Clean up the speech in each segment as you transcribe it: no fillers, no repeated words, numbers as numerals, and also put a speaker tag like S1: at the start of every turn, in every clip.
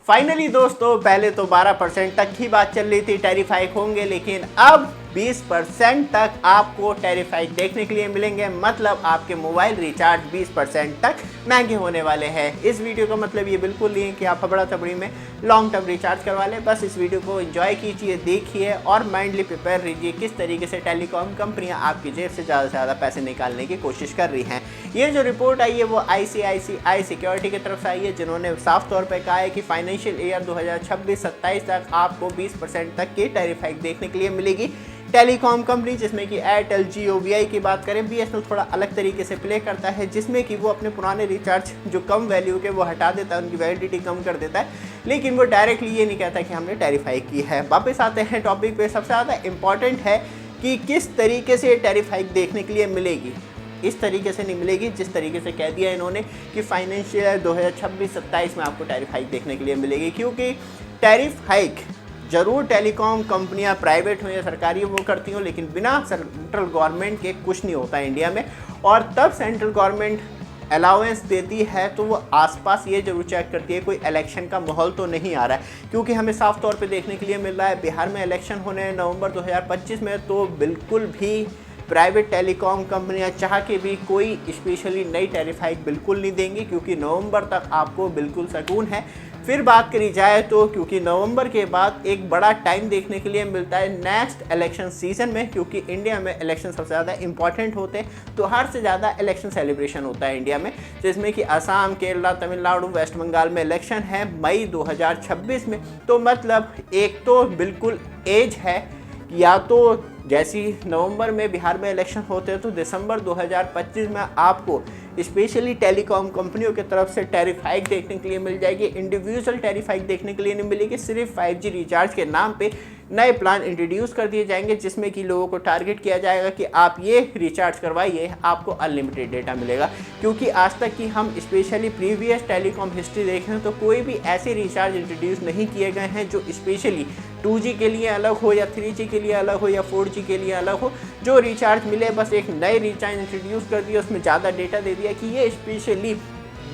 S1: Finally दोस्तों, पहले तो 12% तक ही बात चल रही थी टैरिफ हाइक होंगे, लेकिन अब 20% तक आपको टैरिफ हाइक देखने के लिए मिलेंगे। मतलब आपके मोबाइल रिचार्ज 20% तक महंगे होने वाले हैं। इस वीडियो का मतलब ये बिल्कुल नहीं है कि आप हबड़ा थबड़ी में लॉन्ग टर्म रिचार्ज करवा लें। बस इस वीडियो को एंजॉय कीजिए, देखिए और माइंडली प्रिपेयर रहिए किस तरीके से टेलीकॉम कंपनियां आपकी जेब से ज़्यादा पैसे निकालने की कोशिश कर रही हैं। ये जो रिपोर्ट आई है वो ICICI सिक्योरिटी की तरफ से आई है, जिन्होंने साफ तौर पर कहा है कि फाइनेंशियल ईयर 2026-27 तक आपको 20% तक की टैरिफ हाइक देखने के लिए मिलेगी। टेलीकॉम कंपनी जिसमें कि एयरटेल, जियो, वी की बात करें, BSNL थोड़ा अलग तरीके से प्ले करता है, जिसमें कि वो अपने पुराने रिचार्ज जो कम वैल्यू के वो हटा देता है, उनकी वैलिडिटी कम कर देता है, लेकिन वो डायरेक्टली ये नहीं कहता कि हमने टैरिफ हाइक की है। वापस आते हैं टॉपिक पे। सबसे ज़्यादा इंपॉर्टेंट है कि किस तरीके से टैरिफ हाइक देखने के लिए मिलेगी। इस तरीके से नहीं मिलेगी जिस तरीके से कह दिया इन्होंने कि फाइनेंशियल 2026-27 में आपको टैरिफ हाइक देखने के लिए मिलेगी, क्योंकि टैरिफ हाइक ज़रूर टेलीकॉम कंपनियां प्राइवेट हो या सरकारी वो करती हो, लेकिन बिना सेंट्रल गवर्नमेंट के कुछ नहीं होता इंडिया में। और तब सेंट्रल गवर्नमेंट अलाउंस देती है तो वो आसपास ये जरूर चेक करती है कोई इलेक्शन का माहौल तो नहीं आ रहा है, क्योंकि हमें साफ तौर पे देखने के लिए मिल रहा है बिहार में इलेक्शन होने हैं नवंबर 2025 में, तो बिल्कुल भी प्राइवेट टेलीकॉम कंपनियां चाह के भी कोई स्पेशली नई टैरिफ हाइक बिल्कुल नहीं देंगी, क्योंकि नवंबर तक आपको बिल्कुल सुकून है। फिर बात करी जाए तो क्योंकि नवंबर के बाद एक बड़ा टाइम देखने के लिए मिलता है नेक्स्ट इलेक्शन सीजन में, क्योंकि इंडिया में इलेक्शन सबसे ज़्यादा इंपॉर्टेंट होते हैं, तो हर से ज़्यादा इलेक्शन सेलिब्रेशन होता है इंडिया में, जिसमें कि असम, केरला, तमिलनाडु, वेस्ट बंगाल में इलेक्शन है मई 2026 में। तो मतलब एक तो बिल्कुल एज है, या तो जैसी नवंबर में बिहार में इलेक्शन होते हैं तो दिसंबर 2025 में आपको स्पेशली टेलीकॉम कंपनियों की तरफ से टैरिफ हाइक देखने के लिए मिल जाएगी। इंडिविजुअल टैरिफ हाइक देखने के लिए नहीं मिलेगी, सिर्फ 5G रिचार्ज के नाम पे नए प्लान इंट्रोड्यूस कर दिए जाएंगे, जिसमें कि लोगों को टारगेट किया जाएगा कि आप ये रिचार्ज करवाइए, आपको अनलिमिटेड डेटा मिलेगा। क्योंकि आज तक की हम स्पेशली प्रीवियस टेलीकॉम हिस्ट्री देखें तो कोई भी ऐसे रिचार्ज इंट्रोड्यूस नहीं किए गए हैं जो स्पेशली 2G के लिए अलग हो या 3G के लिए अलग हो या 4G के लिए अलग हो। जो रिचार्ज मिले बस एक नए रिचार्ज इंट्रोड्यूस कर दिया, उसमें ज़्यादा डेटा दे दिया कि ये स्पेशली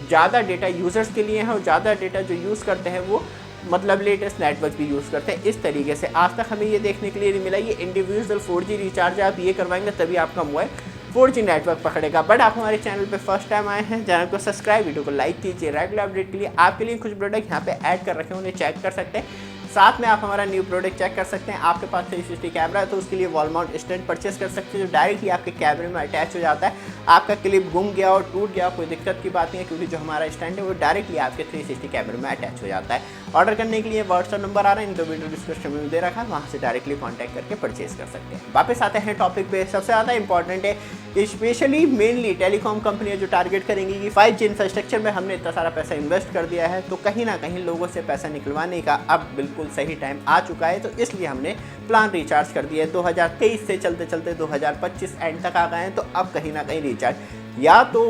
S1: ज़्यादा डेटा यूज़र्स के लिए है, और ज़्यादा डेटा जो यूज़ करते हैं वो मतलब लेटेस्ट नेटवर्क भी यूज़ करते हैं। इस तरीके से आज तक हमें ये देखने के लिए नहीं मिला। ये इंडिविजुअल 4G रिचार्ज आप ये करवाएंगे तभी आपका मोबाइल 4G नेटवर्क पकड़ेगा। बट आप हमारे चैनल पे फर्स्ट टाइम आए हैं, चैनल को सब्सक्राइब, वीडियो को लाइक कीजिए। रेगुलर अपडेट के लिए आपके लिए कुछ प्रोडक्ट यहाँ पे ऐड कर रखे हैं, उन्हें चेक कर सकते हैं। साथ में आप हमारा न्यू प्रोडक्ट चेक कर सकते हैं। आपके पास 360 कैमरा है तो उसके लिए वॉल माउंट स्टैंड परचेस कर सकते हैं, जो डायरेक्टली आपके कैमरे में अटैच हो जाता है। आपका क्लिप गुम गया और टूट गया कोई दिक्कत की बात नहीं है, क्योंकि जो हमारा स्टैंड है वो डायरेक्टली आपके 360 कैमरे में अटैच हो जाता है। ऑर्डर करने के लिए व्हाट्सएप नंबर आ रहा है, इनको वीडियो डिस्क्रिप्शन में दे रखा है, वहाँ से डायरेक्टली कॉन्टैक्ट करके परचेस कर सकते हैं। वापस आते हैं टॉपिक पे। सबसे ज़्यादा इंपॉर्टेंट है स्पेशली मेनली टेलीकॉम कंपनियां जो टारगेट करेंगी कि 5G इंफ्रास्ट्रक्चर में हमने इतना सारा पैसा इन्वेस्ट कर दिया है, तो कहीं ना कहीं लोगों से पैसा निकलवाने का अब बिल्कुल सही टाइम आ चुका है। तो इसलिए हमने प्लान रिचार्ज कर दिया है। 2023 से चलते चलते 2025 एंड तक आ गए हैं, तो अब कहीं ना कहीं रिचार्ज या तो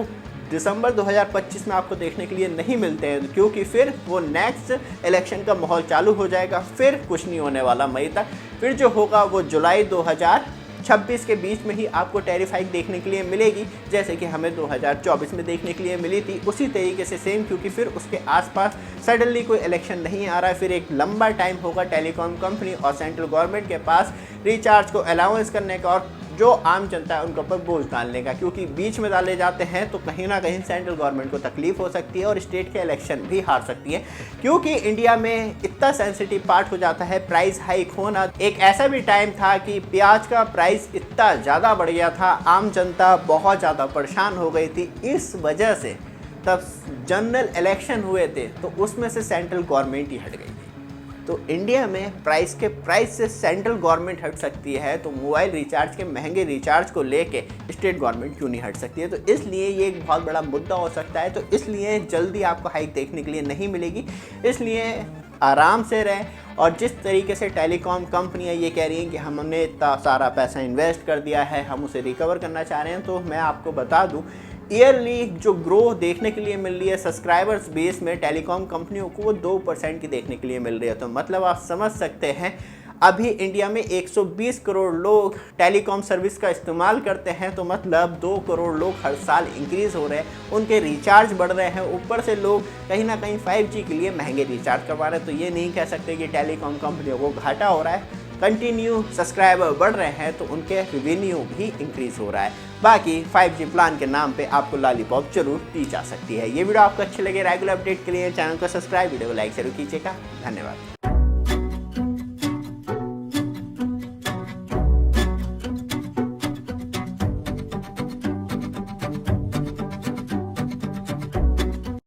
S1: दिसंबर 2025 में आपको देखने के लिए नहीं मिलते हैं, क्योंकि फिर वो नेक्स्ट इलेक्शन का माहौल चालू हो जाएगा। फिर कुछ नहीं होने वाला मई तक, फिर जो होगा वो जुलाई 2026 के बीच में ही आपको टैरिफ हाइक देखने के लिए मिलेगी, जैसे कि हमें 2024 में देखने के लिए मिली थी। उसी तरीके से सेम, क्योंकि फिर उसके आसपास सडनली कोई इलेक्शन नहीं आ रहा है, फिर एक लंबा टाइम होगा टेलीकॉम कंपनी और सेंट्रल गवर्नमेंट के पास रिचार्ज को अलाउंस करने का और जो आम जनता है उनके ऊपर बोझ डालने का, क्योंकि बीच में डाले जाते हैं तो कहीं ना कहीं सेंट्रल गवर्नमेंट को तकलीफ हो सकती है और स्टेट के इलेक्शन भी हार सकती है। क्योंकि इंडिया में इतना सेंसिटिव पार्ट हो जाता है प्राइस हाइक होना। एक ऐसा भी टाइम था कि प्याज का प्राइस इतना ज़्यादा बढ़ गया था, आम जनता बहुत ज़्यादा परेशान हो गई थी। इस वजह से तब जनरल इलेक्शन हुए थे तो उसमें से सेंट्रल गवर्नमेंट ही हट गई थी। तो इंडिया में प्राइस से सेंट्रल गवर्नमेंट हट सकती है, तो मोबाइल रिचार्ज के महंगे रिचार्ज को लेके स्टेट गवर्नमेंट क्यों नहीं हट सकती है। तो इसलिए ये एक बहुत बड़ा मुद्दा हो सकता है। तो इसलिए जल्दी आपको हाइक देखने के लिए नहीं मिलेगी, इसलिए आराम से रहें। और जिस तरीके से टेलीकॉम कंपनियां ये कह रही हैं कि हमने इतना सारा पैसा इन्वेस्ट कर दिया है, हम उसे रिकवर करना चाह रहे हैं, तो मैं आपको बता दूं ईयरली जो ग्रोथ देखने के लिए मिल रही है सब्सक्राइबर्स बेस में टेलीकॉम कंपनियों को, वो 2% की देखने के लिए मिल रही है। तो मतलब आप समझ सकते हैं अभी इंडिया में 120 करोड़ लोग टेलीकॉम सर्विस का इस्तेमाल करते हैं, तो मतलब 2 करोड़ लोग हर साल इंक्रीज़ हो रहे हैं, उनके रिचार्ज बढ़ रहे हैं। ऊपर से लोग कहीं ना कहीं 5G के लिए महंगे रिचार्ज करवा रहे हैं, तो ये नहीं कह सकते कि टेलीकॉम कंपनियों को घाटा हो रहा है। कंटिन्यू सब्सक्राइबर बढ़ रहे हैं तो उनके रेवेन्यू भी इंक्रीज हो रहा है। बाकी 5G प्लान के नाम पे आपको लॉलीपॉप जरूर दी जा सकती है। ये वीडियो आपको अच्छे लगे, रेगुलर अपडेट के लिए चैनल को सब्सक्राइब, वीडियो को लाइक जरूर कीजिएगा। धन्यवाद।